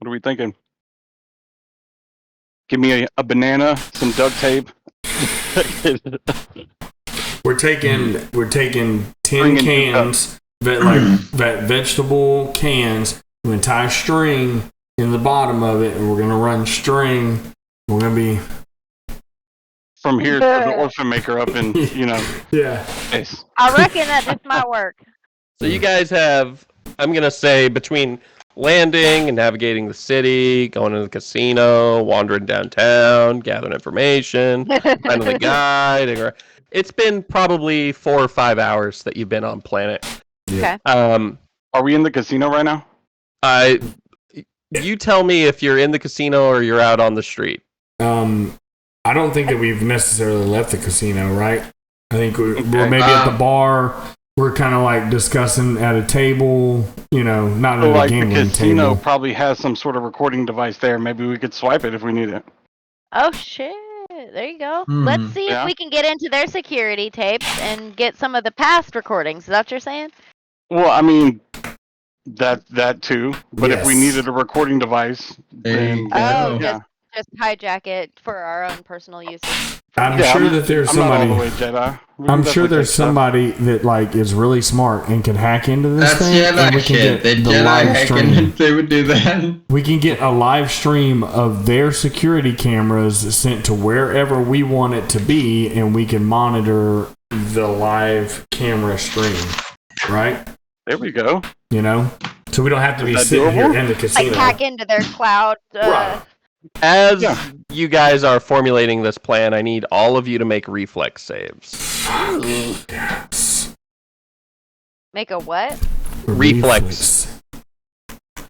What are we thinking? Give me a banana, some duct tape. We're taking 10 cans, vegetable cans. We're gonna tie string in the bottom of it, and we're gonna run string. We're gonna be from here to the orphan maker up in, yeah. Space. I reckon that this might work. So you guys have, I'm going to say, between landing and navigating the city, going to the casino, wandering downtown, gathering information, finding the guide. It's been probably 4 or 5 hours that you've been on planet. Okay. Are we in the casino right now? You tell me if you're in the casino or you're out on the street. I don't think that we've necessarily left the casino, right? I think we're maybe at the bar. We're kind of like discussing at a table, not at a gambling the casino table. Probably has some sort of recording device there. Maybe we could swipe it if we need it. Oh, shit. There you go. Let's see if we can get into their security tapes and get some of the past recordings. Is that what you're saying? Well, I mean, that too. But if we Yes. needed a recording device, then Just hijack it for our own personal use. I'm sure that there's somebody. I'm not all the way Jedi. I'm sure there's somebody that is really smart and can hack into this thing. Jedi we can shit. get The the Jedi live hacking, stream. they would do that. We can get a live stream of their security cameras sent to wherever we want it to be, and we can monitor the live camera stream. Right? There we go. So we don't have to be that sitting here doable? in the casino. Like hack into their cloud. Right. As you guys are formulating this plan, I need all of you to make reflex saves. Yes. Make a what? Reflex.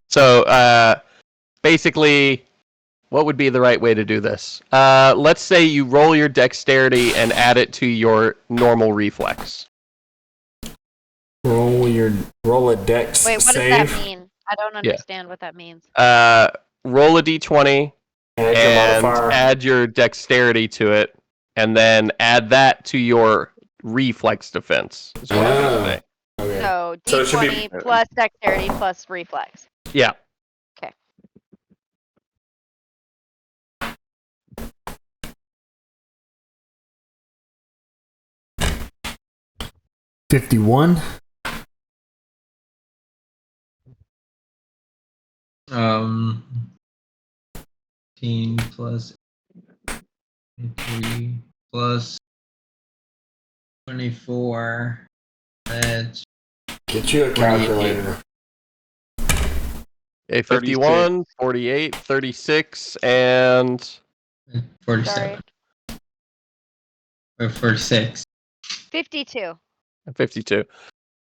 So, basically, what would be the right way to do this? Let's say you roll your dexterity and add it to your normal reflex. Roll a dex Wait, what save. does that mean? I don't understand what that means. Roll a d20 and add your dexterity to it, and then add that to your reflex defense. Is what I'm gonna say. Okay. So So it should be- D20 plus dexterity plus reflex. Yeah. Okay. $51. 15 plus 3 plus 24. That's Get you a calculator. Okay, 51, 48, 36, and 47. Or 46. 52. 52.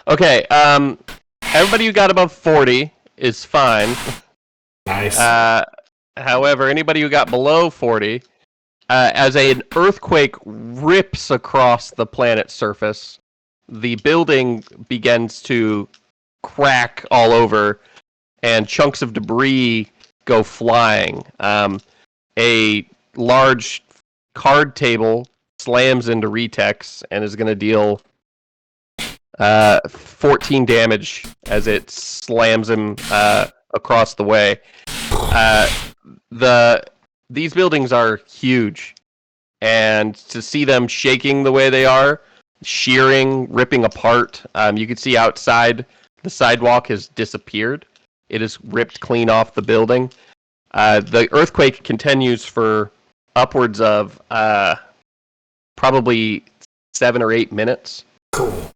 Okay, everybody who got above 40 is fine. Nice. However, anybody who got below 40, as an earthquake rips across the planet's surface, the building begins to crack all over, and chunks of debris go flying. A large card table slams into Riteks and is going to deal 14 damage as it slams him across the way. These buildings are huge, and to see them shaking the way they are, shearing, ripping apart, you can see outside the sidewalk has disappeared. It is ripped clean off the building. The earthquake continues for upwards of probably 7 or 8 minutes. Cool.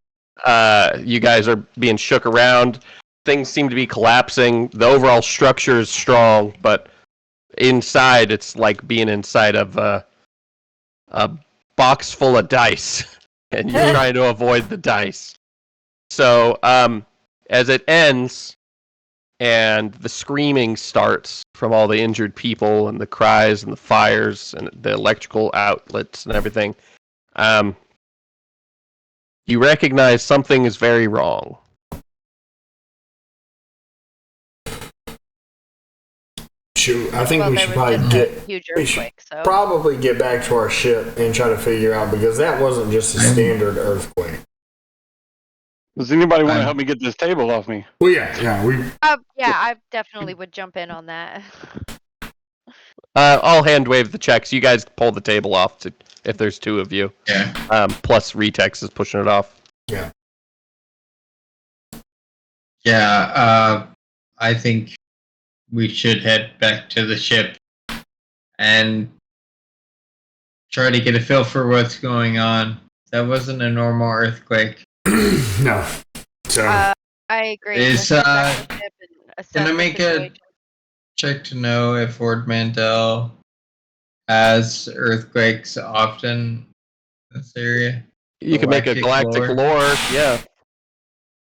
You guys are being shook around. Things seem to be collapsing. The overall structure is strong, but inside it's like being inside of a box full of dice, and you're trying to avoid the dice. So, as it ends, and the screaming starts from all the injured people, and the cries, and the fires, and the electrical outlets, and everything, you recognize something is very wrong. Shoot, I think Well, we there should was probably just a get. huge We should earthquake, so probably get back to our ship and try to figure out, because that wasn't just a standard earthquake. Does anybody want to help me get this table off me? Well, yeah. I definitely would jump in on that. I'll hand wave the checks. You guys pull the table off if there's two of you. Yeah. Plus Riteks is pushing it off. Yeah. Yeah, I think we should head back to the ship and try to get a feel for what's going on. That wasn't a normal earthquake. No. So I agree. Is, Let's get back to the ship and assess Can I the make a situation. check to know if Lord Mandel has earthquakes often in this area? You can make a galactic lore, yeah.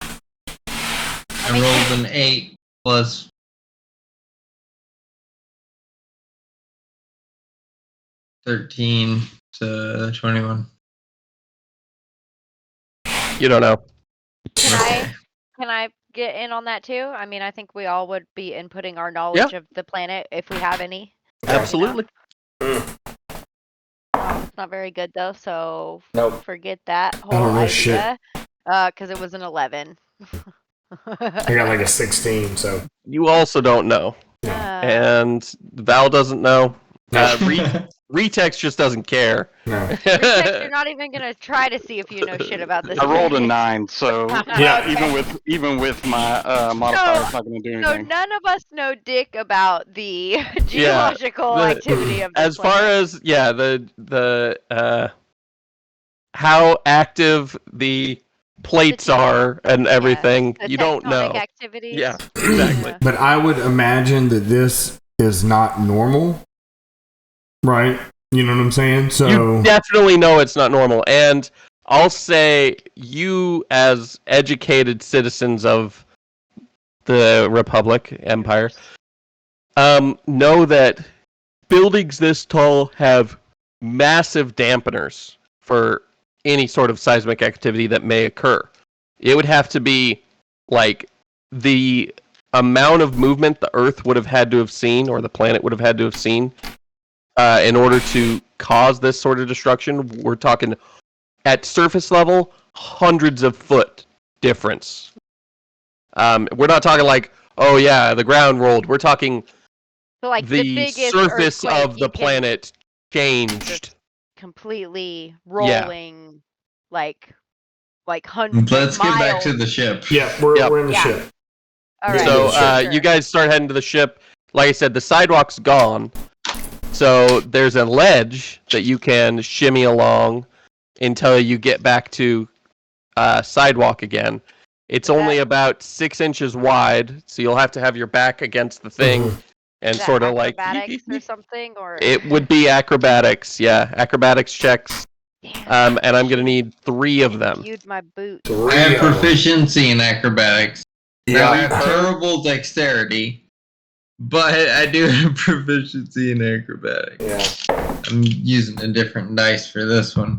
I rolled an 8 plus 13 to 21. You don't know. Can I get in on that too? I mean, I think we all would be inputting our knowledge of the planet if we have any. Absolutely. It's not very good though, so Nope. forget that whole don't know idea. shit. Because it was an 11. I got like a 16, so. You also don't know. And Val doesn't know. Riteks just doesn't care. No. Riteks, you're not even gonna try to see if you know shit about this. I rolled a 9, so Yeah. even with my modifier, it's not going to do So anything. none of us know dick about the geological activity of this as far as the how active the plates are and everything, the you don't know. activities. Yeah, exactly. But I would imagine that this is not normal. Right? You know what I'm saying? So You definitely know it's not normal. And I'll say you, as educated citizens of the Republic, Empire, know that buildings this tall have massive dampeners for any sort of seismic activity that may occur. It would have to be like the amount of movement the Earth would have had to have seen, or the planet would have had to have seen, in order to cause this sort of destruction. We're talking at surface level, hundreds of foot difference. We're not talking like, oh yeah, the ground rolled. We're talking So like the biggest surface earthquake of you the can planet changed. completely rolling like hundreds Let's of miles. get back to the ship. yeah, we're in the Yeah. ship. All right, So sure. you guys start heading to the ship. Like I said, the sidewalk's gone. So there's a ledge that you can shimmy along until you get back to sidewalk again. It's only about 6 inches wide, so you'll have to have your back against the thing and Is that sort of like acrobatics or something, or it would be acrobatics, yeah, acrobatics checks. Damn, And I'm gonna need 3 of them. viewed my boot. I have proficiency in acrobatics. Now I Yeah. have terrible dexterity, but I do have proficiency in acrobatics. Yeah. I'm using a different dice for this one.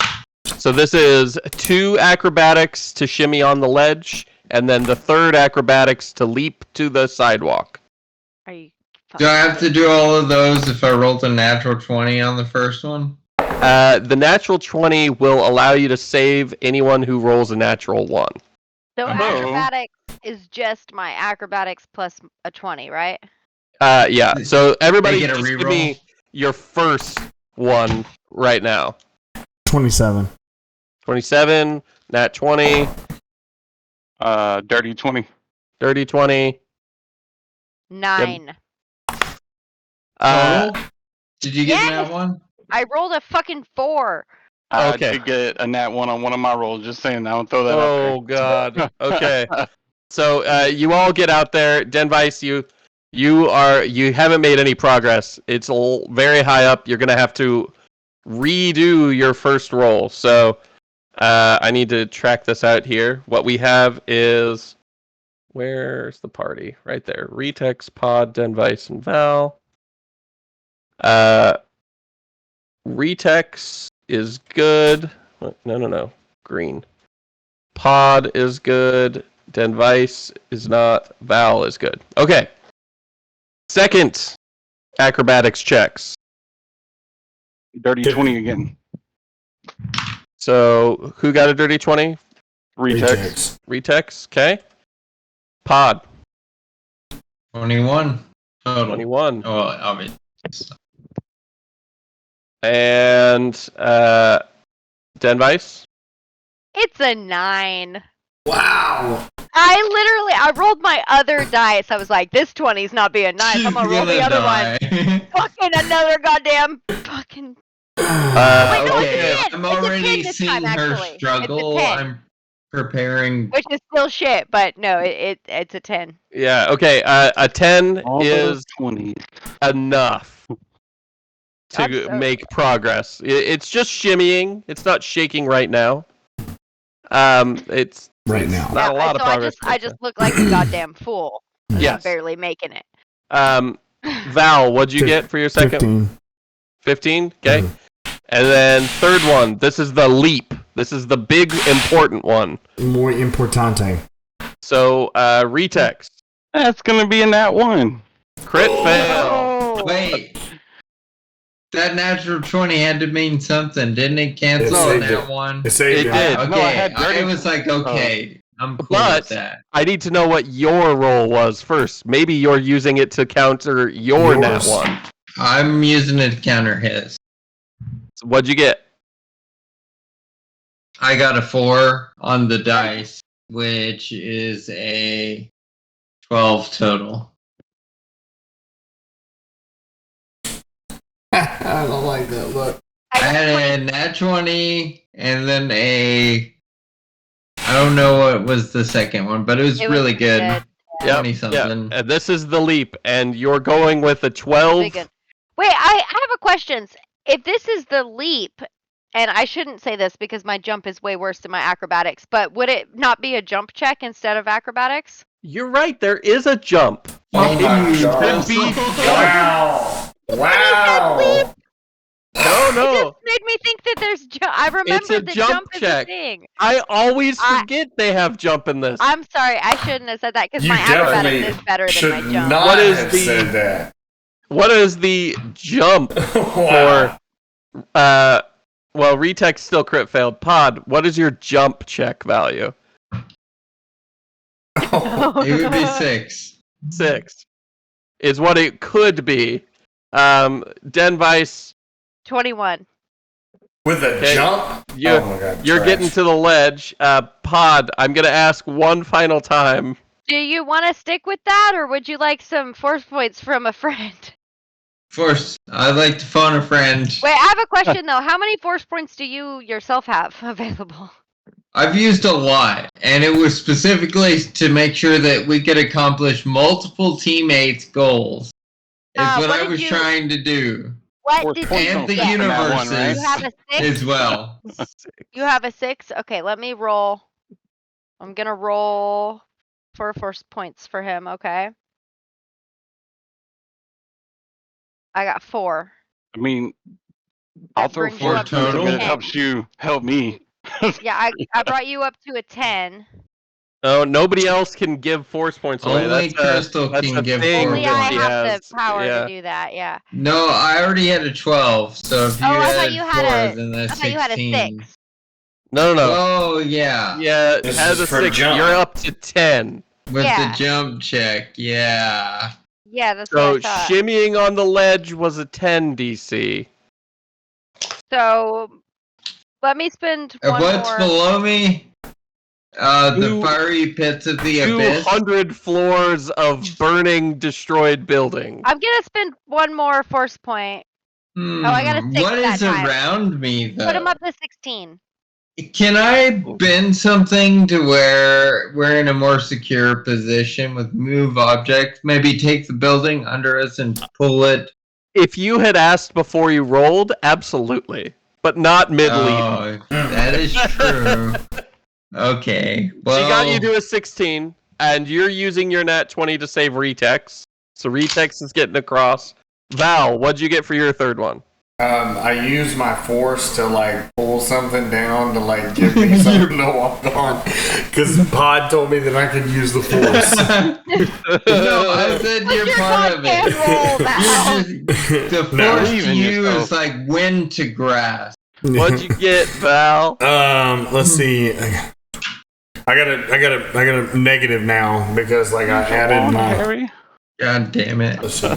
So this is 2 acrobatics to shimmy on the ledge, and then the 3rd acrobatics to leap to the sidewalk. Are you? Do I have to do all of those if I rolled a natural 20 on the first one? The natural 20 will allow you to save anyone who rolls a natural 1. So Oh. acrobatics is just my acrobatics plus a 20, right? Yeah. So everybody They get a just give reroll? me your first one right now. 27. 27, nat 20, Dirty 20. dirty 20. 9. Total? Did you get yes! that one? I rolled a fucking 4. I Okay. did get a nat 1 on one of my rolls. Just saying, I don't throw that out Oh god. Okay. So you all get out there. Denvice, you haven't made any progress. It's very high up. You're gonna have to redo your first roll. So I need to track this out here. What we have is, where's the party? Right there. Riteks, Pahd, Denvice, and Val. Riteks is good. No. Green. Pahd is good. Denvice is not. Val is good. Okay. Second acrobatics checks. Dirty 20 again. So who got a dirty 20? Riteks, okay. Pahd. 21 total. 21. Oh, obviously. And Denvice? It's a 9. Wow. I rolled my other dice. I was like, this 20's not being nice. I'm gonna roll the other one. Fucking another goddamn fucking. Okay, it's I'm a 10. already It's a 10 this seeing time, her actually. struggle. It's a 10. I'm preparing. Which is still shit, but no, it's a 10. Yeah, okay. A 10 All is 20. enough to make progress. It's just shimmying. It's not shaking right now. It's right now. Not a lot of progress. I just look like a goddamn fool. Yes. I'm barely making it. Val, what'd you get for your second? 15? Okay. Mm-hmm. And then third one. This is the leap. This is the big important one. Muy importante. So, Riteks. That's gonna be in that one. Crit fail. Wait. That natural 20 had to mean something, didn't it? Cancel on that one. It did. Okay, No, I was like, okay, I'm cool with that. I need to know what your roll was first. Maybe you're using it to counter your nat one. I'm using it to counter his. So what'd you get? I got a 4 on the dice, which is a 12 total. I don't like that look. I had a nat 20 and then I don't know what was the second one, but it was really good. Yeah. 20-something. Yeah. And this is the leap, and you're going with a 12. Wait, I have a question. If this is the leap, and I shouldn't say this because my jump is way worse than my acrobatics, but would it not be a jump check instead of acrobatics? You're right, there is a jump. Oh my God. Wow. No. It just made me think that there's I remember the jump check. is a thing. I always forget they have jump in this. I'm sorry, I shouldn't have said that because my acrobatics is better than my jump. Not said that. What is the jump for well, Riteks still crit failed. Pahd, what is your jump check value? It would be 6. 6 is what it could be. Denvice 21. With a jump? You're, oh my God, you're getting to the ledge. Pahd, I'm going to ask one final time. Do you want to stick with that, or would you like some force points from a friend? Force. I'd like to phone a friend. Wait, I have a question, though. How many force points do you yourself have available? I've used a lot, and it was specifically to make sure that we could accomplish multiple teammates' goals. Is what I was trying to do. What did and the universes you have a 6? as well. You have a 6? Okay, let me roll. I'm going to roll 4 force points for him, okay? I got 4. I mean, I'll throw 4 total. It helps you help me. Yeah, I brought you up to a 10. Oh, nobody else can give force points away. Only Crystal can give force. Only I have the power to do that, yeah. No, I already had a 12, so if you had 4, then that's 16. I thought you had a 6. No. Oh, yeah. Yeah, it has a 6. You're up to 10. With the jump check, yeah. Yeah, that's what I thought. So, shimmying on the ledge was a 10 DC. So, let me spend one What's more. below me? The fiery pits of the abyss. 200 floors of burning, destroyed building. I'm gonna spend one more force point. Oh, I got a 6 What that is time. around me, though? Put him up to 16. Can I bend something to where we're in a more secure position with move objects? Maybe take the building under us and pull it? If you had asked before you rolled, absolutely. But not mid-leap. Oh, that is true. Okay. Well, She got you to a 16, and you're using your nat 20 to save Riteks. So Riteks is getting across. Val, what'd you get for your third one? I used my force to pull something down to give me something to walk on, because Pahd told me that I could use the force. No, I said you're part of it. The force to you is like wind to grass. What'd you get, Val? Let's see. I got a negative now because like I added my. Harry? God damn it. Let's see.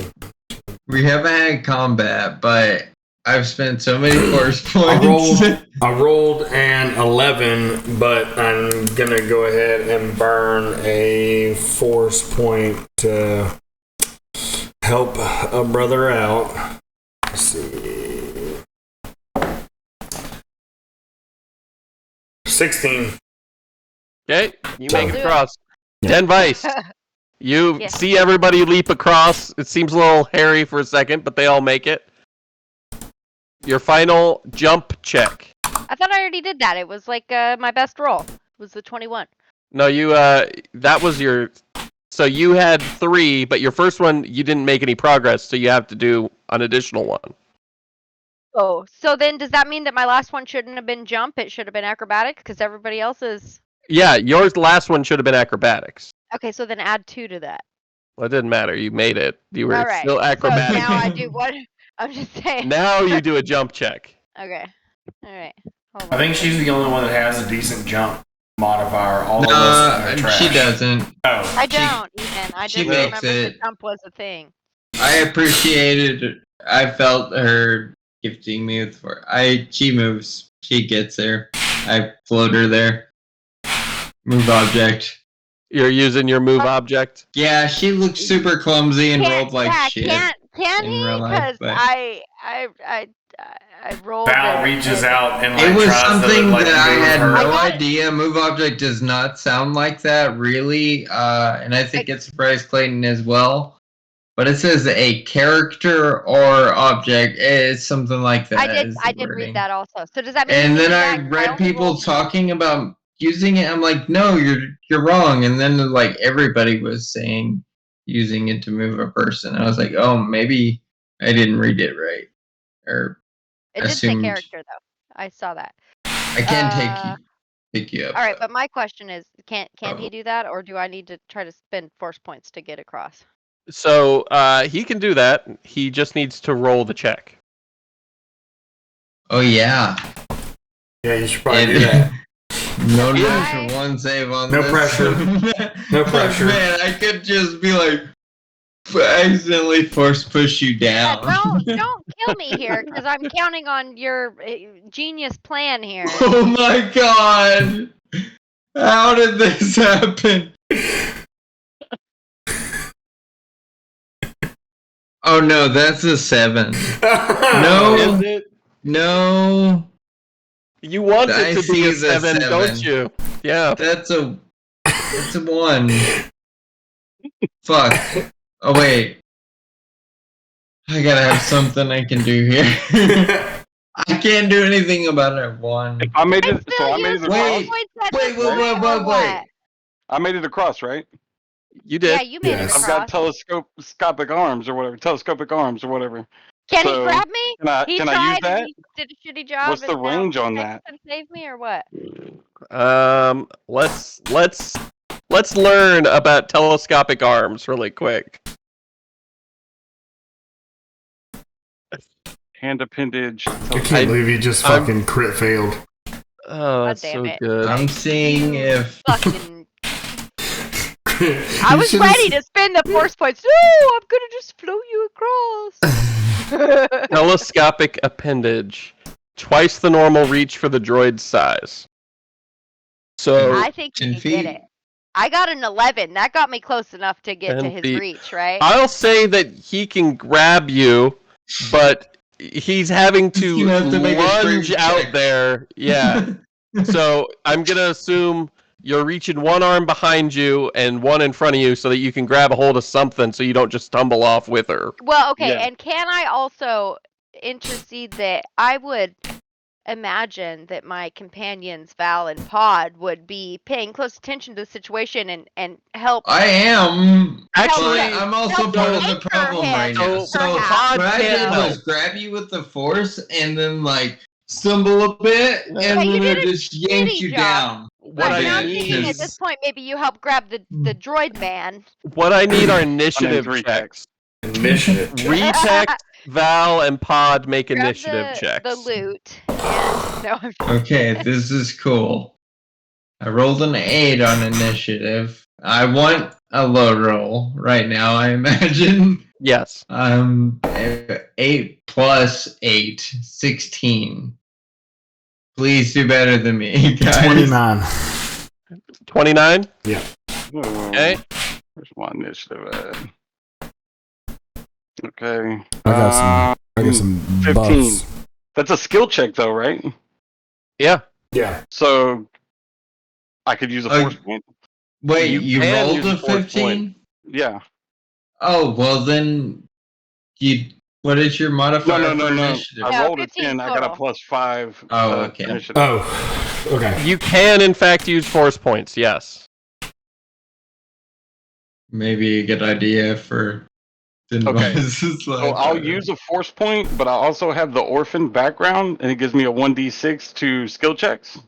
We haven't had combat, but I've spent so many force points. I rolled an 11, but I'm gonna go ahead and burn a force point to help a brother out. Let's see. 16. Okay, you make it do it. across. 10 vice. You Yeah. see everybody leap across. It seems a little hairy for a second, but they all make it. Your final jump check. I thought I already did that. It was like my best roll. It was the 21. No, you that was your. So you had 3, but your first one you didn't make any progress, so you have to do an additional one. Oh, so then does that mean that my last one shouldn't have been jump? It should have been acrobatics because everybody else's. Yeah, yours last one should have been acrobatics. Okay, so then add 2 to that. Well, it didn't matter. You made it. You were All right. still acrobatic. So now I do what? I'm just saying. Now you do a jump check. Okay. All right. Hold I on. think she's the only one that has a decent jump modifier. All of us are trash. She doesn't. Oh. I don't even. I she just makes remember it. the jump was a thing. I appreciated. I felt her gifting me with she moves. She gets there. I float her there. Move object. You're using your move object. Yeah, she looked super clumsy and rolled like shit. Can in he? real life, Because but- I rolled. Val and- reaches out and like It was tries something to like that I move had her. no got it. idea. Move object does not sound like that, really. And I think it surprised Clayton as well. But it says a character or object is something like that. I did read that also. So does that mean? And you then did I that? read only people rolled- talking about using it. I'm like, no, you're wrong. And then like everybody was saying using it to move a person. I was like, oh, maybe I didn't read it right. Or It did say assumed- character though. I saw that. I can pick you up. All right, though. but my question is, can he do that, or do I need to try to spend force points to get across? So he can do that. He just needs to roll the check. Oh yeah. Yeah, you should probably do that. No need Bye. for one save on No this. pressure. No pressure. Man, I could just be like accidentally force push you Yeah, down. don't kill me here, because I'm counting on your genius plan here. Oh my god! How did this happen? Oh no, that's a 7. No. Is it? No, You want I it to see be a the 7, don't 7. you? Yeah. that's a 1. Fuck. Oh wait. I gotta have something I can do here. I can't do anything about a 1. If I made I it, so I made it still across. use points at Wait, this wait, point, wait, or wait. what? I made it across, right? You did. Yeah, you made Yes. it I've got across. telescopic arms or whatever. Telescopic arms or whatever. Can so, he grab me? Can I He can tried I use and that? he did a shitty job. What's the and now range on Riteks that? can save me or what? Let's learn about telescopic arms really quick. Hand appendage. I can't believe you just fucking crit failed. Oh, that's damn so it. good. I'm seeing if Fucking. I was ready to spend the force points. No, I'm gonna just float you across. Telescopic appendage. Twice the normal reach for the droid's size. So I think 10 he feet. did it. I got an 11. That got me close enough to get to 10 his feet. reach, right? I'll say that he can grab you, but he's having to You have to make a lunge strength out check. there. Yeah. So I'm gonna assume you're reaching one arm behind you and one in front of you so that you can grab a hold of something so you don't just tumble off with her. Well, okay, Yeah. and can I also intercede that I would imagine that my companions Val and Pahd would be paying close attention to the situation and help. I am. Actually, But I'm also help part of the anchor problem him, right now. so So perhaps. what I Pahd did can't was help. grab you with the force and then like stumble a bit, and Yeah, you then I did a just yanked shitty you job. down. What But now I I'm thinking need, at this point, maybe you help grab the droid man. what I need are initiative Riteks. checks. Initiative. Riteks, Val, and Pahd make Grab initiative the, checks. The loot. And, no, I'm Okay, this is cool. I rolled an 8 on initiative. I want a low roll right now, I imagine. Yes. 8 plus 8, 16. Please do better than me, guys. 29. 29? Yeah. Okay. Where's my initiative at? Okay. I got some 15. buffs. That's a skill check, though, right? Yeah. Yeah. So I could use a force point. Wait, you can rolled use a a force 15? Yeah. Oh, well then, what is your modifier for initiative? I rolled a 15 10. I got a total. +5. Oh, okay. Initiative. Oh, okay. You can, in fact, use force points, yes. Maybe a good idea for devices. So I'll use a force point, but I also have the orphan background, and it gives me a 1d6 to skill checks.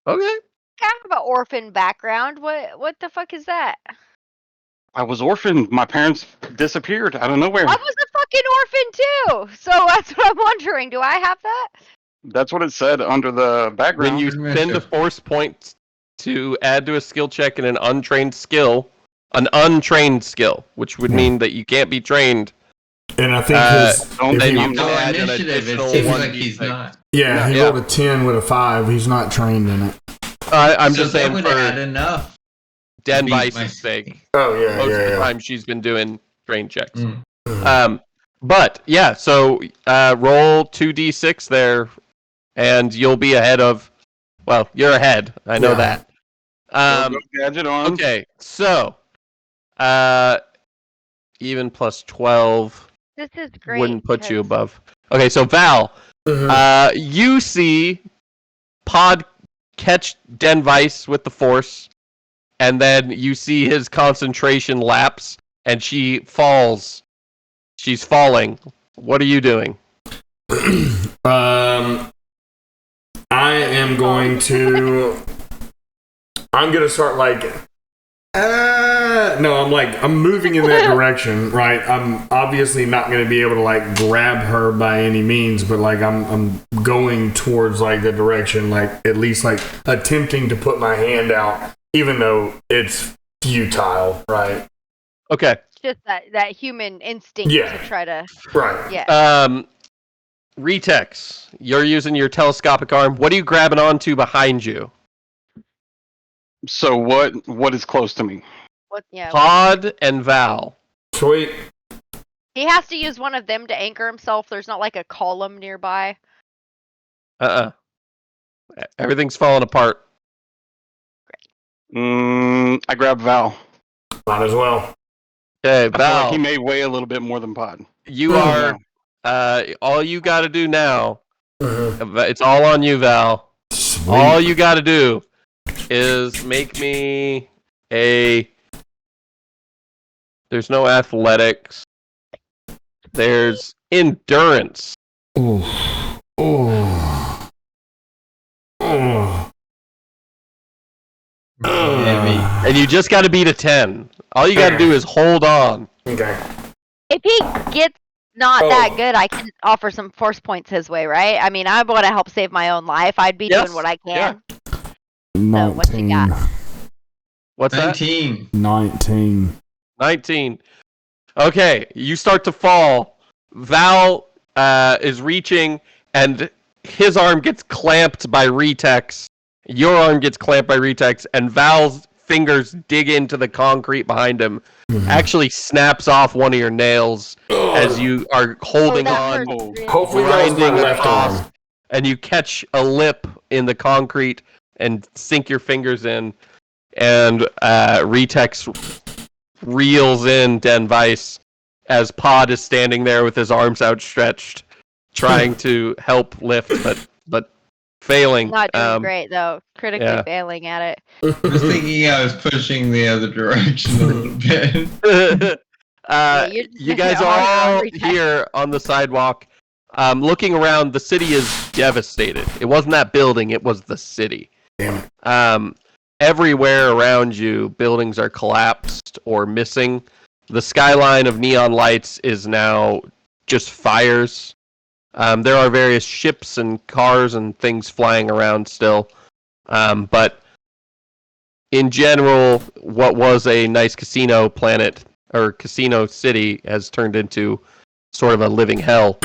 Okay. I have an orphan background. What the fuck is that? I was orphaned. My parents disappeared out of nowhere. I was a fucking orphan too. So that's what I'm wondering. Do I have that? That's what it said under the background. When you spend a force point to add to a skill check in an untrained skill, which would mean that you can't be trained. And I think then you No can add an initiative, it additional seems 1d6. like he's not. yeah, he Yeah. rolled a 10 with a 5. He's not trained in it. I'm So just that saying would for add enough. Den beat my Vice's sake. Oh, yeah, Most of the time she's been doing train checks. Mm. But yeah, so roll 2d6 there, and you'll be ahead of. Well, you're ahead. I know Yeah. that. Gadget on. Okay, so even plus 12 This is great. wouldn't put you because- above. Okay, so Val, you see Pahd catch Den Vice with the Force, and then you see his concentration lapse, and she falls. She's falling. What are you doing? I am going to. I'm gonna start like. No, I'm moving in that direction, right? I'm obviously not gonna be able to like grab her by any means, but like I'm going towards like the direction, like at least like attempting to put my hand out, even though it's futile, right? Okay. Just that human instinct Yeah. to try to. Right. Yeah. Riteks, you're using your telescopic arm. What are you grabbing onto behind you? So what is close to me? Yeah. Pahd and Val. Sweet. He has to use one of them to anchor himself. There's not like a column nearby. Everything's falling apart. I grab Val. Might as well. Okay, I feel Val, like he may weigh a little bit more than Pahd. you are. All you got to do now. Mm-hmm. It's all on you, Val. Sweet. All you got to do is make me a. There's no athletics. There's endurance. Ooh. Ooh. Ooh. Heavy. And you just got to beat a 10. All you got to do is hold on. Okay. If he gets not that good, I can offer some force points his way, right? I mean, I want to help save my own life. I'd be Yes. doing what I can. 19. what you got? What's that? 19. 19. 19. Okay, you start to fall. Val is reaching, and his arm gets clamped by Riteks. Your arm gets clamped by Riteks, and Val's fingers dig into the concrete behind him. Actually snaps off one of your nails as you are holding that on, hurts really Hopefully that was my grinding left across, arm. and you catch a lip in the concrete and sink your fingers in, and Riteks reels in Den Vice as Pahd is standing there with his arms outstretched, trying to help lift, but failing. Not doing great though. Critically yeah. failing at it. I was thinking I was pushing the other direction a little bit. You guys are all here on the sidewalk, looking around. The city is devastated. It wasn't that building; it was the city. Damn it. Everywhere around you, buildings are collapsed or missing. The skyline of neon lights is now just fires. There are various ships and cars and things flying around still, but in general, what was a nice casino planet or casino city has turned into sort of a living hell.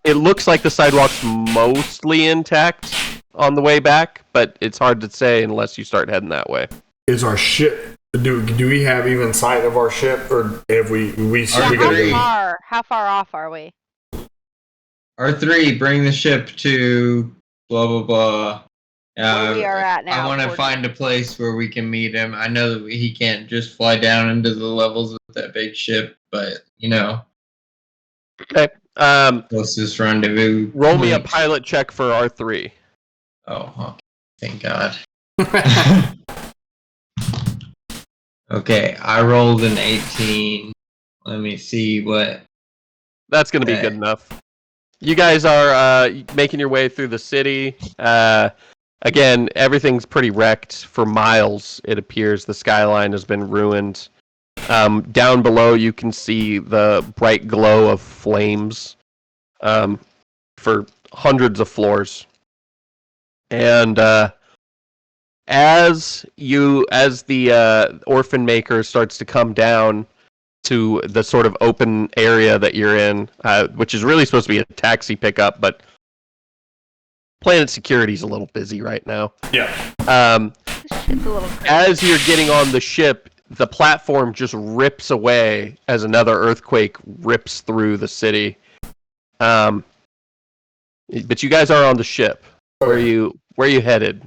It looks like the sidewalk's mostly intact on the way back, but it's hard to say unless you start heading that way. Is our ship? Do we have even sight of our ship, or have we gotta How far off are we? R3, bring the ship to blah blah blah. Where we are at now. I want to 40. find a place where we can meet him. I know that he can't just fly down into the levels with that big ship, but Okay. closest rendezvous. Roll me a point. pilot check for R3. Oh, okay. Thank God. Okay, I rolled an 18. Let me see what. That's going to be Okay. good enough. You guys are making your way through the city. Again, everything's pretty wrecked for miles, it appears. The skyline has been ruined. Down below, you can see the bright glow of flames for hundreds of floors. And as the orphan maker starts to come down to the sort of open area that you're in, which is really supposed to be a taxi pickup, but Planet Security's a little busy right now. Yeah. This shit's a little crazy. As you're getting on the ship, the platform just rips away as another earthquake rips through the city. But you guys are on the ship. Where are you headed?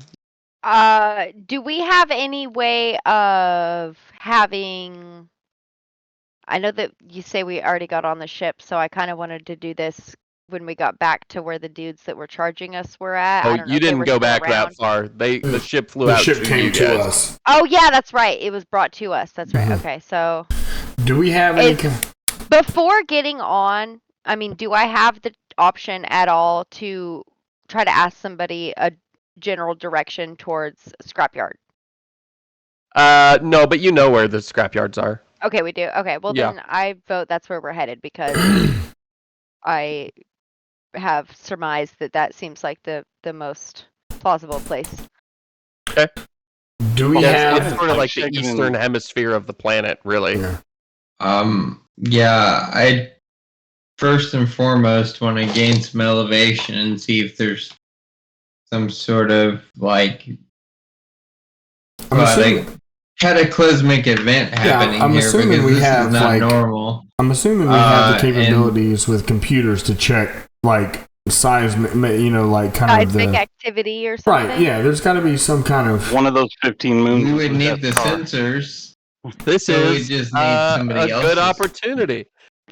Do we have any way of having? I know that you say we already got on the ship, so I kind of wanted to do this when we got back to where the dudes that were charging us were at. I Oh, don't know you if they didn't were go still back around. that far. The ship flew The out ship to came you to guys. us. Oh yeah, that's right. It was brought to us. That's right. Mhm. Okay, so Do we have any? before getting on, I mean, do I have the option at all to try to ask somebody a general direction towards scrapyard? No, but you know where the scrapyards are. Okay, we do. Okay, well Yeah. then I vote that's where we're headed because I have surmised that seems like the most plausible place. Do we Yeah, have? it's sort of like the checking in- eastern hemisphere of the planet, really. Yeah. Yeah, I first and foremost want to gain some elevation and see if there's some sort of I'm assuming, cataclysmic event happening I'm here assuming because we this have, is not like, normal. I'm assuming we have the and- capabilities with computers to check seismic, kind of Seismic the activity or something. right. Yeah, there's got to be some kind of. One of those 15 moons. We would with need that the star. sensors. This So we is just need somebody a good else's. opportunity.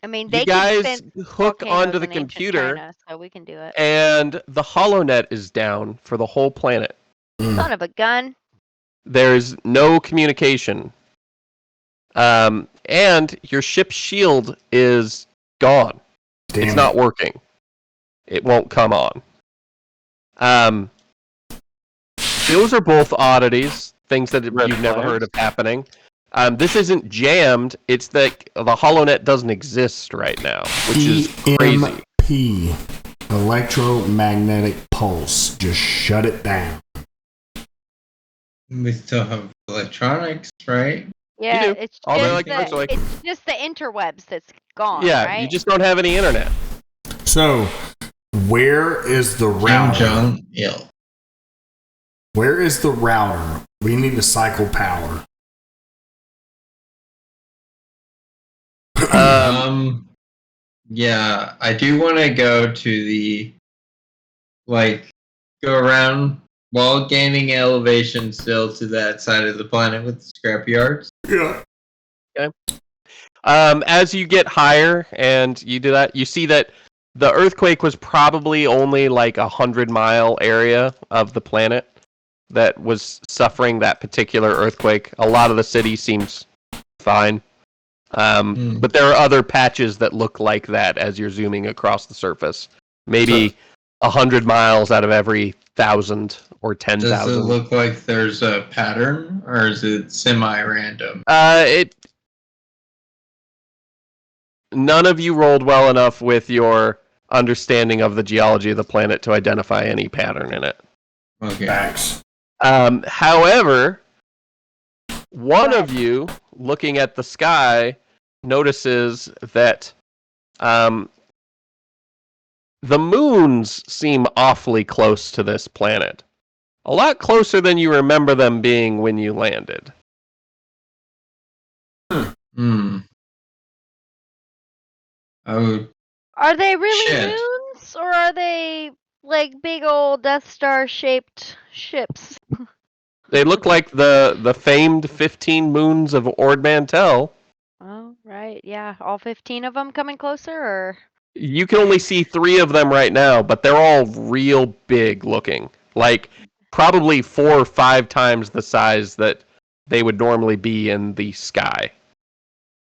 I mean, they You can guys sense hook volcanoes onto the in ancient computer, China, so we can do it. and the HoloNet is down for the whole planet. Son of a gun. There's no communication. And your ship's shield is gone. Damn It's it. not working. It won't come on. Those are both oddities, things that Red you've never flags. heard of happening. This isn't jammed. It's that the HoloNet doesn't exist right now, which is crazy. EMP, electromagnetic pulse. Just shut it down. We still have electronics, right? Yeah, do. it's All the just electronics are like- it's just the interwebs that's gone, Yeah, right? you just don't have any internet. So, where is the Kim router? Jong Il. Where is the router? We need to cycle power. Yeah, I do want to go to the go around while gaining elevation still to that side of the planet with the scrapyards. Yeah. As you get higher and you do that, you see that the earthquake was probably only like 100-mile area of the planet that was suffering that particular earthquake. A lot of the city seems fine. But there are other patches that look like that as you're zooming across the surface. Maybe 100 miles out of every 1,000 or Does it 10,000. look like there's a pattern, or is it semi-random? None of you rolled well enough with your understanding of the geology of the planet to identify any pattern in it. Okay. Facts. However, one of you, looking at the sky, notices that the moons seem awfully close to this planet. A lot closer than you remember them being when you landed. Hmm. Oh, Are they really Shit. moons, or are they like big old Death Star shaped ships? They look like the famed 15 moons of Ord Mantell. Oh, right, yeah. All 15 of them coming closer, or? You can only see 3 of them right now, but they're all real big looking. Like, probably 4 or 5 times the size that they would normally be in the sky.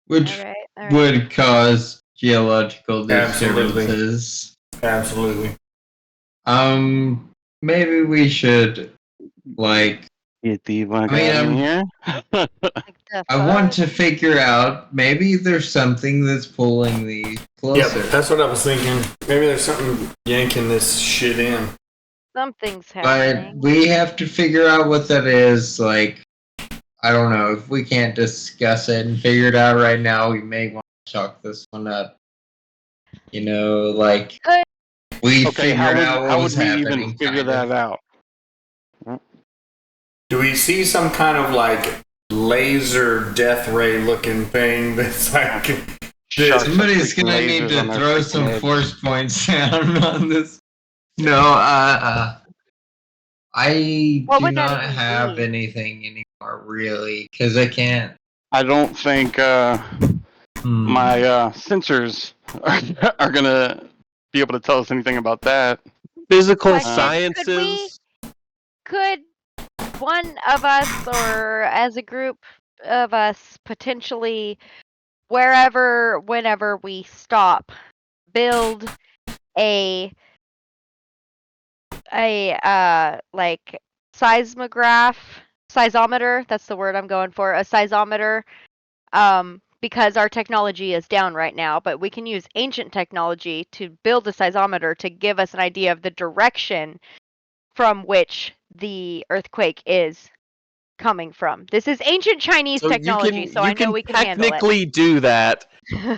which Alright. would cause geological Absolutely. disturbances. Absolutely. Maybe we should, like, Get the fuck I mean, out of I'm- here. Like the I want fuck? to figure out, maybe there's something that's pulling these Yeah, closer. that's what I was thinking. Maybe there's something yanking this shit in. Something's But happening. we have to figure out what that is. Like, I don't know. If we can't discuss it and figure it out right now, we may want to chalk this one up. You know, like, Could- we Okay, how figured would, out what how was would we happening. even figure kind of. that out? Do we see some kind of like laser death ray looking thing that's like Sharks with Somebody's freaking gonna need lasers to on their throw freaking some heads. force points down on this. No, I What do would that not even have be? anything anymore, really, because I can't. I don't think my sensors are gonna be able to tell us anything about that. Physical Question, sciences. Could one of us, or as a group of us, potentially, whenever we stop, build a like seismometer, that's the word I'm going for, a seismometer, because our technology is down right now, but we can use ancient technology to build a seismometer to give us an idea of the direction from which the earthquake is coming from. This is ancient Chinese technology, so I know we can handle it. technically do that.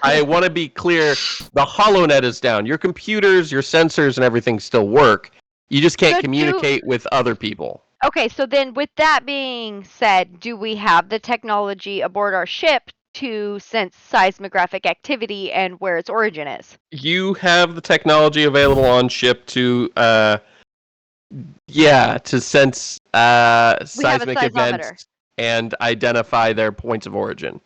I want to be clear, the HoloNet is down. Your computers, your sensors, and everything still work. You just can't So communicate with other people. Okay, so then with that being said, do we have the technology aboard our ship to sense seismographic activity and where its origin is? You have the technology available on ship to, to sense We have a seismic seismometer. events and identify their points of origin.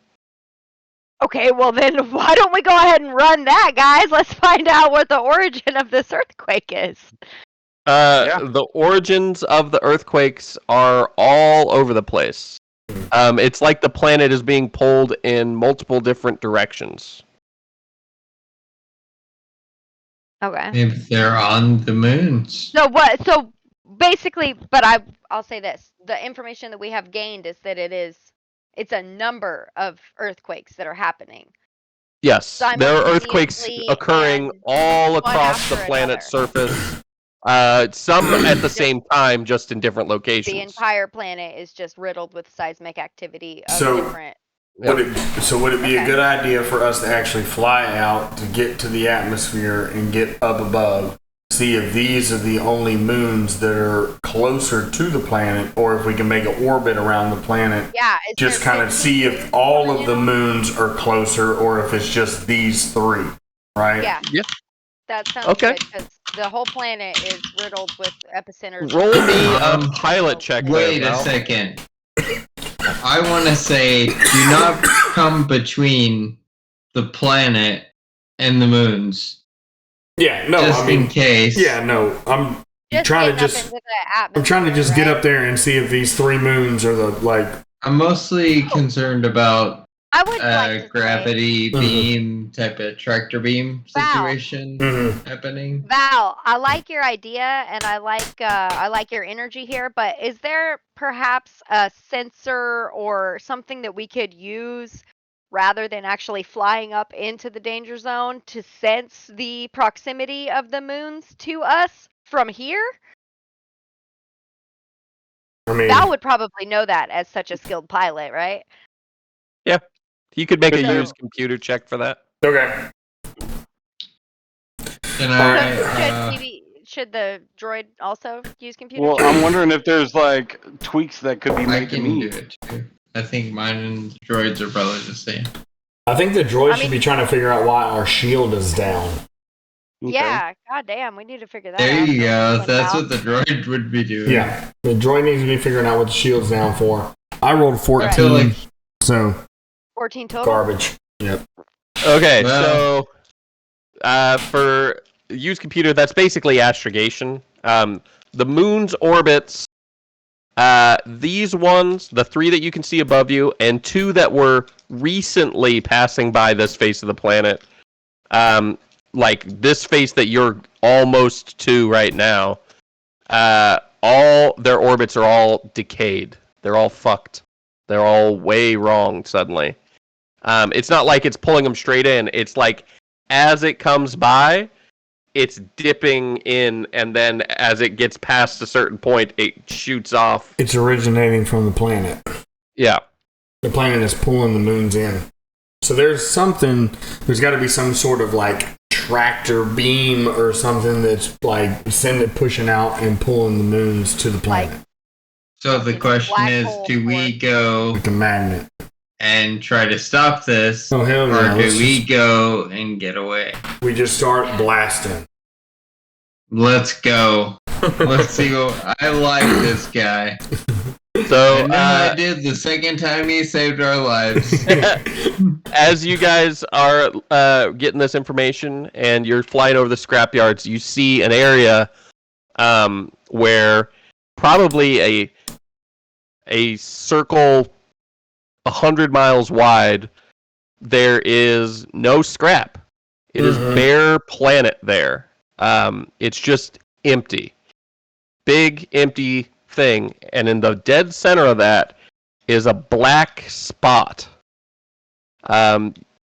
Okay, well then why don't we go ahead and run that, guys? Let's find out what the origin of this earthquake is. The origins of the earthquakes are all over the place. It's like the planet is being pulled in multiple different directions. Okay. Maybe they're on the moons. So basically, but I'll say this. The information that we have gained is that it's a number of earthquakes that are happening. Yes, there are earthquakes Simultaneously occering and all one across the after planet's another. surface. Some at the same time, just in different The locations. entire planet is just riddled with seismic activity of So- different. would it be a Okay. good idea for us to actually fly out to get to the atmosphere and get up above, see if these are the only moons that are closer to the planet, or if we can make an orbit around the planet, Yeah. just kind of see if all of the moons are closer or if it's just these 3, right? Yeah. Yeah. That sounds Okay. good because the whole planet is riddled with epicenters. Roll me a Um, pilot check. Wait there, a Val. second. I want to say, do not come between the planet and the moons, Yeah, no, just I mean, in case. yeah, no, I'm trying to getting up just, into the atmosphere, I'm trying to just get right? up there and see if these 3 moons are the, like, I'm mostly concerned about I would like to gravity Mhm. beam type of tractor beam Wow. situation mhm. happening. say, Val, I like your idea and I like your energy here, but is there perhaps a sensor or something that we could use rather than actually flying up into the danger zone to sense the proximity of the moons to us from here? I mean, Val would probably know that as such a skilled pilot, right? Yeah. You could make a So- used computer check for that. okay. Can Should the droid also use computer? Well, check? I'm wondering if there's like tweaks that could be I made to can me. do it too. I think mine and droids are probably the same. I think the droid should be trying to figure out why our shield is down. Okay. Yeah, goddamn, we need to figure that There out. you go. Val. That's what the droid would be doing. Yeah, the droid needs to be figuring out what the shield's down for. I rolled 14, I feel like so 14 total. garbage. Yep. Okay, Well- so for used computer, that's basically astrogation. The moon's orbits, these ones, the 3 that you can see above you, and 2 that were recently passing by this face of the planet, like this face that you're almost to right now, all their orbits are all decayed. They're all fucked. They're all way wrong suddenly. It's not like it's pulling them straight in. It's like as it comes by, it's dipping in, and then as it gets past a certain point, it shoots off. It's originating from the planet. Yeah. The planet is pulling the moons in. So there's got to be some sort of like tractor beam or something that's like pushing out and pulling the moons to the planet. So the question Black is, hole do we force. go Like a magnet. and try to stop this, Oh, hell or yeah. do we go and get away? We just start blasting. Let's go. Let's see what I like this guy. So I know I did the second time he saved our lives. as you guys are getting this information and you're flying over the scrapyards, you see an area where probably a circle 100 miles wide, there is no scrap. It is bare planet there. It's just empty. Big, empty thing. And in the dead center of that is a black spot.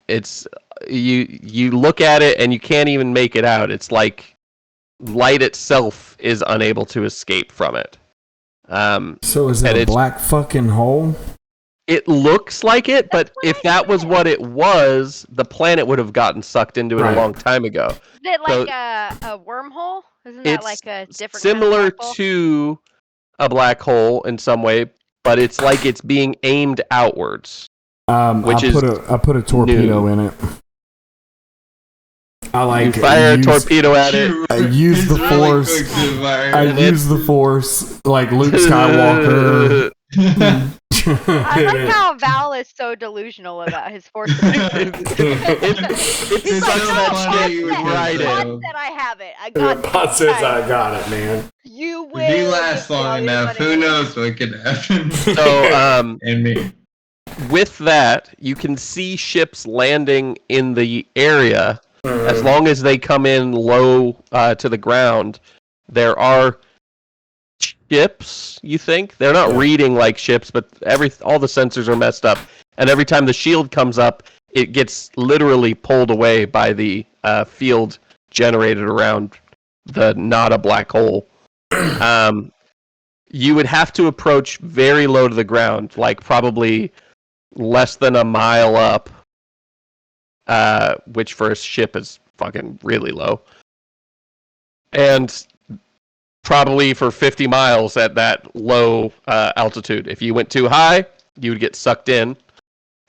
It's you look at it and you can't even make it out. It's like light itself is unable to escape from it. So is and it a it's- black fucking hole? It looks like it, but if that was what it was, the planet would have gotten sucked into it Right. a long time ago. Is it So- like a wormhole? Isn't that It's like a different similar kind of black hole? to a black hole in some way, but it's like it's being aimed outwards. Which I put a torpedo in it. I like You fire a torpedo at it. I use the It's really force. quick to fire. I And use the force like Luke Skywalker. I like how Val is so delusional about his force ability. It's He's such like, that "Oh, funny shit you would do right that. in. God said I have it. I The got bot says I got it, man. You will. If he lasts just long tell enough, everybody. who knows what could happen. So, and me. with that, you can see ships landing in the area. As long as they come in low to the ground, there are ships, you think? They're not reading like ships, but all the sensors are messed up. And every time the shield comes up, it gets literally pulled away by the field generated around the not a black hole. You would have to approach very low to the ground, like probably less than a mile up, which for a ship is fucking really low. And probably for 50 miles at that low altitude. If you went too high, you would get sucked in.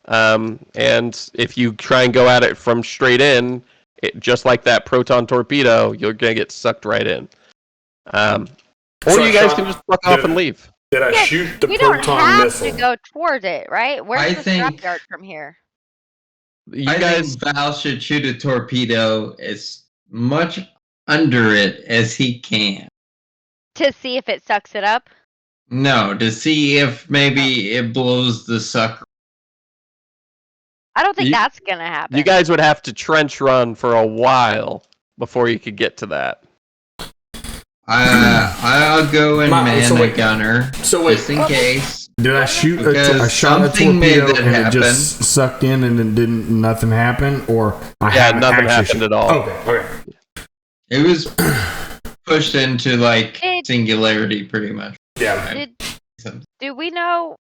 And if you try and go at it from straight in, just like that proton torpedo, you're going to get sucked right in. Or So you guys can just fuck off and leave. Did I Yeah, shoot the We don't proton have missile? to go toward it, right? Where's I the think- scrapyard from here? You I guys, think Val should shoot a torpedo as much under it as he can. To see if it sucks it up? No, to see if maybe it blows the sucker. I don't think You- that's gonna happen. you guys would have to trench run for a while before you could get to that. I'll go and Ma- man so the wait- gunner So wait, just in case. Did I shoot Because I shot a something made torpedo that and happen. it just sucked in and then nothing happened, or nothing actually happened at all. Okay. It was pushed into like singularity, pretty much. Yeah. Do we know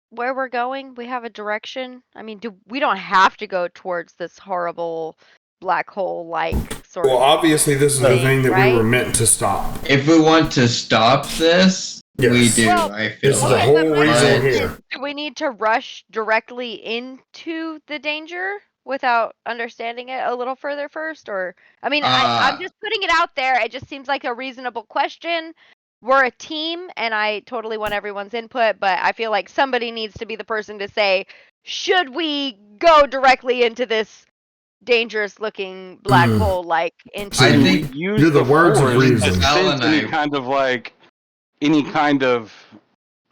where we're going? We have a direction. I mean, we don't have to go towards this horrible black hole like sort Well, of. obviously, this is the thing that right? we were meant to stop. If we want to stop this, Yes. we do. Well, I feel This is the like. whole but my reason question here. is, do we need to rush directly into the danger without understanding it a little further first? Or, I mean, I'm just putting it out there. It just seems like a reasonable question. We're a team, and I totally want everyone's input, but I feel like somebody needs to be the person to say, should we go directly into this dangerous-looking black hole, like into? I think use you're the words of force reason. to Al sense and any kind of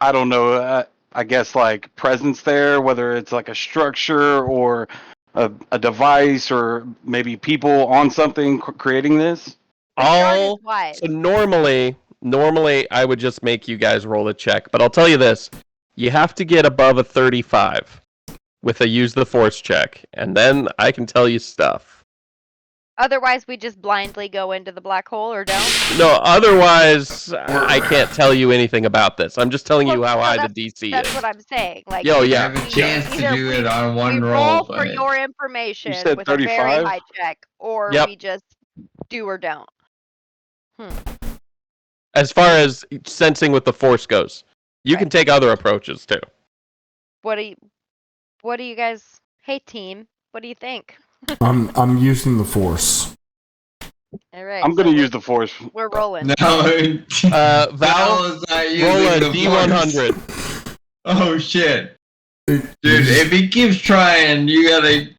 I don't know, I guess like presence there, whether it's like a structure or a device or maybe people on something creating this. So Wise. normally I would just make you guys roll a check, but I'll tell you this: you have to get above a 35 with a use the force check, and then I can tell you stuff. Otherwise, we just blindly go into the black hole or don't? No, otherwise I can't tell you anything about this. I'm just telling you how high the DC That's is. what I'm saying. Like, Yo, You yeah. have a chance to either do it on one we roll, roll for but your information You said with a very 35? high check, or Yep. we just do or don't. As far as sensing with the force goes, you can take other approaches too. What do you guys? Hey, team. What do you think? I'm using the force. All right. I'm going to use the force. We're rolling. no. Val, is not roll using a the D100. force. Oh shit, dude! If he keeps trying, you gotta.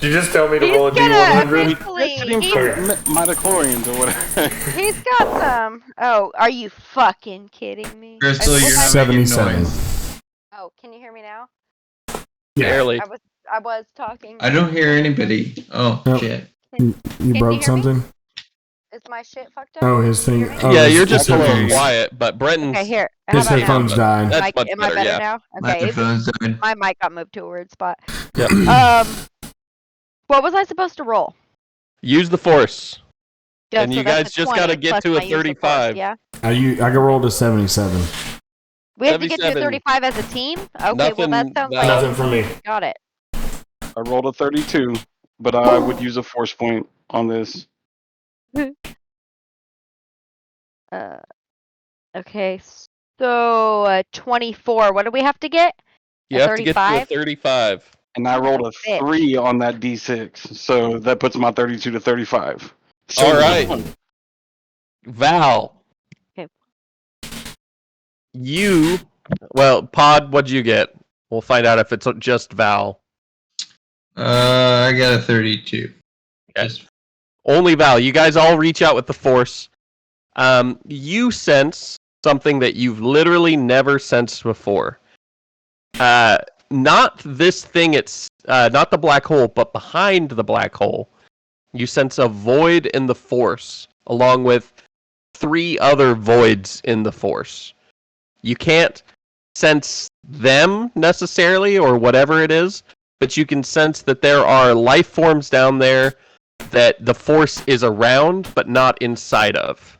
You just tell me to He's roll a gonna D100. eventually. Midichlorians or whatever. He's got some. Oh, are you fucking kidding me? Crystal, I- you're not making 77. noise. Oh, can you hear me now? Barely. I was talking. I don't hear anybody. Oh Nope. shit! You you broke hear me? something? Is my shit fucked up? Oh, his thing. Hear me? Oh, Yeah, his- you're just his a little headphones. quiet, but Brenton's Okay, here. How His about now? headphones died. That's much Am I better yeah. now? Okay. Microphone's died. My mic got moved to a weird spot. Yep. What was I supposed to roll? Use the force. Yeah, And so you that's guys a just 20 gotta get plus to a my use of force, 35. Yeah. I can roll to 77. We have to get to a 77. 35 as a team? Okay, well Nothing- that sounds like Nothing for me. got it. I rolled a 32, but I would use a force point on this. Okay, so 24. What do we have to get? You have to get to a 35? 35. And I rolled a Bitch. 3 on that D6, so that puts my 32 to 35. So All right. Val. Okay. Pahd, what'd you get? We'll find out if it's just Val. I got a 32. Okay. Only Val. You guys all reach out with the force. You sense something that you've literally never sensed before. Not this thing, it's not the black hole, but behind the black hole, you sense a void in the force, along with 3 other voids in the force. You can't sense them necessarily, or whatever it is, but you can sense that there are life forms down there that the force is around, but not inside of.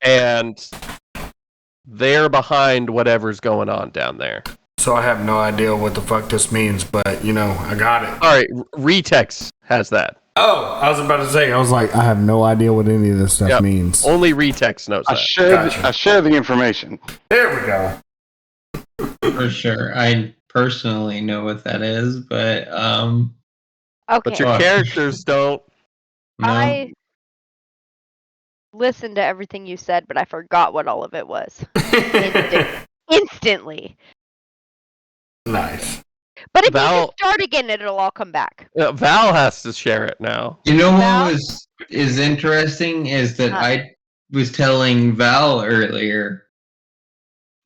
And they're behind whatever's going on down there. So I have no idea what the fuck this means, but I got it. All right, Riteks has that. Oh, I was about to say, I was like, I have no idea what any of this stuff Yep. means. Only Riteks knows I that. share the information. There we go. For sure. I personally know what that is, but Okay. But your characters don't. no. I listened to everything you said, but I forgot what all of it was. Instantly. Nice. But if Val- you just start again, it'll all come back. Val has to share it now. You know Val? what is interesting is that I was telling Val earlier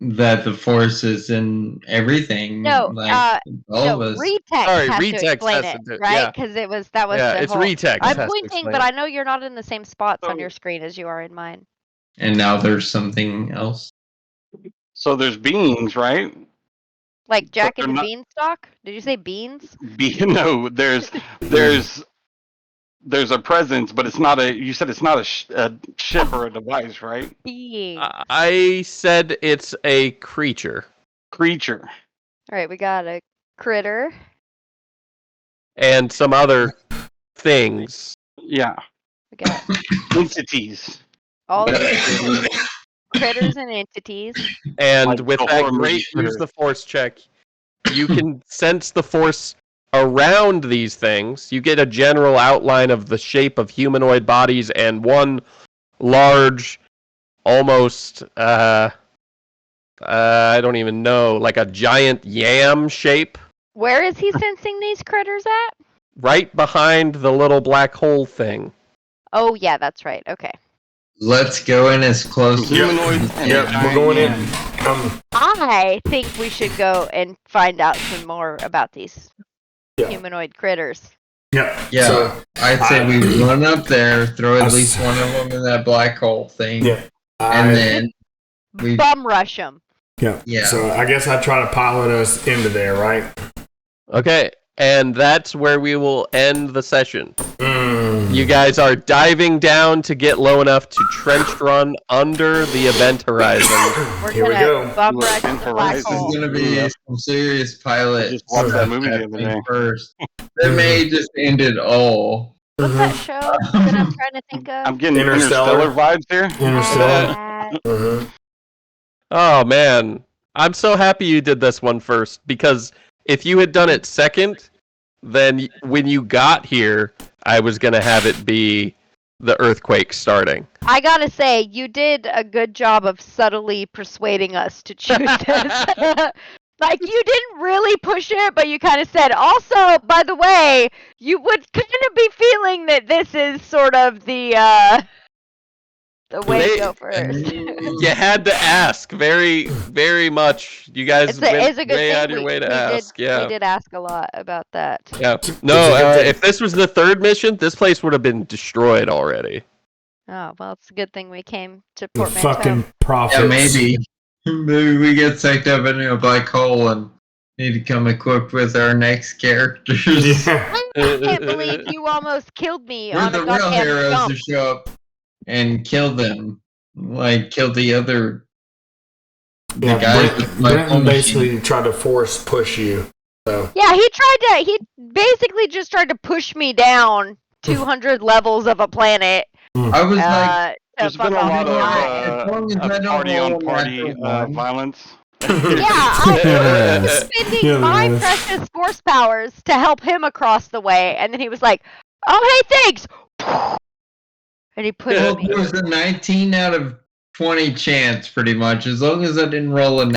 that the force is in everything. No, like all of us. Riteks Sorry, has to Riteks explain has it, to do- right? yeah. Because that was Yeah, the it's whole... Riteks I'm has to pointing, explain but it. I know you're not in the same spots on So- your screen as you are in mine. And now there's something else. So there's beings, right? Like Jack they're and the not- Beanstalk? Did you say beans? No, there's a presence, but it's not a. You said it's not a ship or a device, right? Being. All I said it's a creature. Creature. right, we got a critter. And some other things. Yeah. We got Entities. all the critters and entities. And Like with the that horror movie great use critter. the force check, you can sense the force around these things. You get a general outline of the shape of humanoid bodies and one large, almost, I don't even know, like a giant yam shape Where is he sensing these critters at? right behind the little black hole thing. Oh, yeah, that's right. Okay. Let's go in as close. Humanoids and Yep, we're going in. I think we should go and find out some more about these Yeah. humanoid critters. Yeah. Yeah, So, I'd say we run up there, throw at least one of them in that black hole thing, yeah. and then we. Bum rush them. Yeah. So I guess I try to pilot us into there, right? Okay, and that's where we will end the session. Mm. You guys are diving down to get low enough to trench run under the event horizon. We're Here we gonna go. bum Look, rush the into black Horizon. This hole. is gonna be some serious pilot. I just watched that stuff movie the other happening day. First, that may just end it all. What's that show that I'm trying to think of? I'm getting Interstellar. interstellar vibes here. Interstellar. Uh, Oh man, I'm so happy you did this one first, because if you had done it second, then when you got here, I was gonna have it be the earthquake starting. I gotta say, you did a good job of subtly persuading us to choose this. Like, you didn't really push it, but you kind of said, also, by the way, you would kind of be feeling that this is sort of the way to go first. You had to ask very, very much. You guys It's a went good way thing out of your way to ask. We did ask a lot about that. Yeah. It's a No, good thing. if this was the third mission, this place would have been destroyed already. Oh, well, it's a good thing we came to The Portmanteau. fucking prophets. Yeah, maybe. Maybe we get sucked up into a black hole and need to come equipped with our next characters. Yeah. I can't believe you almost killed me We're on the a real goddamn heroes jump. to show up and kill them. Like, kill the other. The Yeah, guys with black hole Brenton machines. basically tried to force push you. So Yeah, he basically just tried to push me down 200 levels of a planet. I was like, To There's fuck been a off lot the planet. as long as I of don't party roll on a party natural one. violence. Yeah, I was spending Yeah, my man. precious force powers to help him across the way, and then he was like, "Oh, hey, thanks," and he pushed well, me. there was a 19 out of 20 chance, pretty much. As long as I didn't roll a